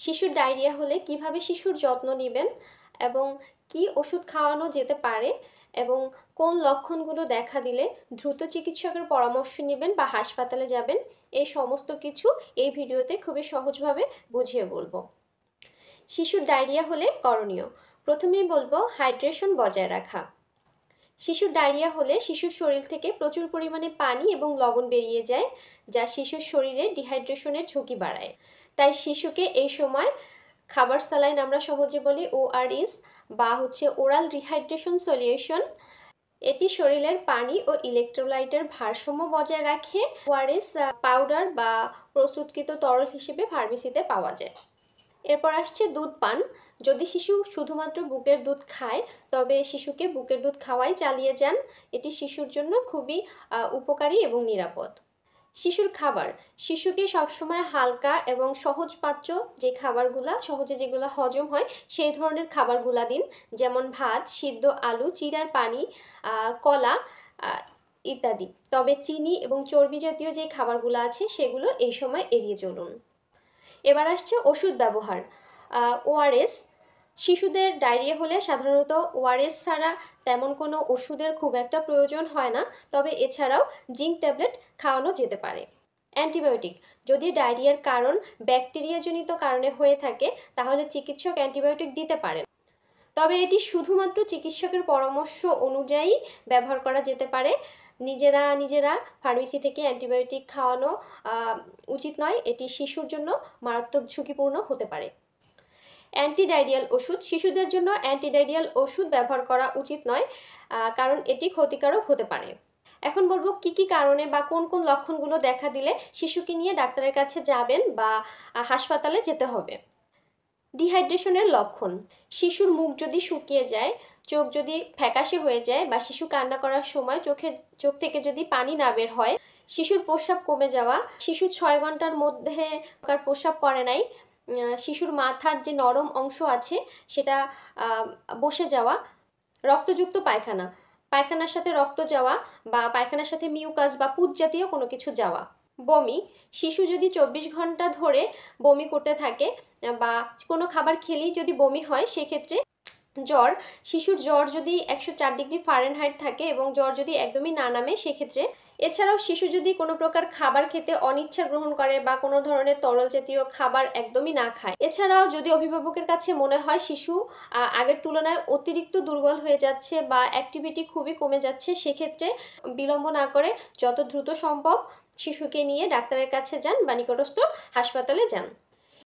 শিশুর ডায়রিয়া হলে কিভাবে শিশুর যত্ন নেবেন এবং কি ওষুধ খাওয়ানো যেতে পারে এবং কোন লক্ষণগুলো দেখা দিলে দ্রুত চিকিৎসকের পরামর্শ নেবেন বা হাসপাতালে যাবেন, এই সমস্ত কিছু এই ভিডিওতে খুবই সহজভাবে বুঝিয়ে বলবো। শিশুর ডায়রিয়া হলে করণীয়, প্রথমেই বলবো হাইড্রেশন বজায় রাখা। শিশুর ডায়রিয়া হলে শিশুর শরীর থেকে প্রচুর পরিমাণে পানি এবং লবণ বেরিয়ে যায়, যা শিশুর শরীরে ডিহাইড্রেশনের ঝুঁকি বাড়ায়। তাই শিশুকে এই সময় খাবার স্যালাইন, আমরা সহজে বলি ওআরএস বা ওরাল রিহাইড্রেশন সলিউশন, এটি শরীরের পানি ও ইলেকট্রোলাইটের ভারসাম্য বজায় রাখে। ওআরএস পাউডার বা প্রস্তুতকৃত তরল হিসেবে ফার্মেসিতে পাওয়া যায়। এরপর আসছে দুধ পান। যদি শিশু শুধুমাত্র বুকের দুধ খায় তবে শিশুকে বুকের দুধ খাওয়াই চালিয়ে যান, এটি শিশুর জন্য খুবই উপকারী এবং নিরাপদ। শিশুর খাবার, শিশুকে সবসময় হালকা এবং সহজপাচ্য যে খাবারগুলা সহজে যেগুলো হজম হয় সেই ধরনের খাবারগুলা দিন, যেমন ভাত, সিদ্ধ আলু, চিড়ার পানি, কলা ইত্যাদি। তবে চিনি এবং চর্বি জাতীয় যে খাবারগুলো আছে সেগুলো এই সময় এড়িয়ে চলুন। এবার আসছে ওষুধ ব্যবহার। ওআরএস, শিশুদের ডায়রিয়া হলে সাধারণত ওআরএস ছাড়া তেমন কোনো ওষুধের খুব একটা প্রয়োজন হয় না, তবে এছাড়াও জিঙ্ক ট্যাবলেট খাওয়ানো যেতে পারে। অ্যান্টিবায়োটিক, যদি ডায়রিয়ার কারণ ব্যাকটেরিয়াজনিত কারণে হয়ে থাকে তাহলে চিকিৎসক অ্যান্টিবায়োটিক দিতে পারেন, তবে এটি শুধুমাত্র চিকিৎসকের পরামর্শ অনুযায়ী ব্যবহার করা যেতে পারে। নিজেরা ফার্মেসি থেকে অ্যান্টিবায়োটিক খাওয়ানো উচিত নয়, এটি শিশুর জন্য মারাত্মক ঝুঁকিপূর্ণ হতে পারে। অ্যান্টিডায়রিয়াল ওষুধ, শিশুদের জন্য অ্যান্টিডায়রিয়াল ওষুধ ব্যবহার করা উচিত নয়, কারণ এটি ক্ষতিকারক হতে পারে। এখন বলবো কি কি কারণে বা কোন কোন লক্ষণগুলো দেখা দিলে শিশুকে নিয়ে ডাক্তারের কাছে যাবেন বা হাসপাতালে যেতে হবে। ডিহাইড্রেশনের লক্ষণ, শিশুর মুখ যদি শুকিয়ে যায়, চোখ যদি ফ্যাকাশে হয়ে যায় বা শিশু কান্না করার সময় চোখ থেকে যদি পানি না বের হয়, শিশুর প্রস্রাব কমে যাওয়া, শিশু 6 ঘন্টার মধ্যে প্রস্রাব করে নাই, শিশুর মাথার যে নরম অংশ আছে সেটা বসে যাওয়া, রক্তযুক্ত পায়খানা, পায়খানার সাথে রক্ত যাওয়া বা পায়খানার সাথে মিউকাস বা পুজ জাতীয় কোনো কিছু যাওয়া। বমি, শিশু যদি 24 ঘন্টা ধরে বমি করতে থাকে বা কোনো খাবার খেলেই যদি বমি হয় সেক্ষেত্রে। জ্বর, শিশুর জ্বর যদি 104 ডিগ্রি ফারেনহাইট থাকে এবং জ্বর যদি একদমই না নামে সেক্ষেত্রে। এছাড়াও শিশু যদি কোনো প্রকার খাবার খেতে অনিচ্ছা গ্রহণ করে বা কোনো ধরনের তরল জাতীয় খাবার একদমই না খায়। এছাড়াও যদি অভিভাবকের কাছে মনে হয় শিশু আগের তুলনায় অতিরিক্ত দুর্বল হয়ে যাচ্ছে বা অ্যাক্টিভিটি খুবই কমে যাচ্ছে, সেক্ষেত্রে বিলম্ব না করে যত দ্রুত সম্ভব শিশুকে নিয়ে ডাক্তারের কাছে যান বা নিকটস্থ হাসপাতালে যান।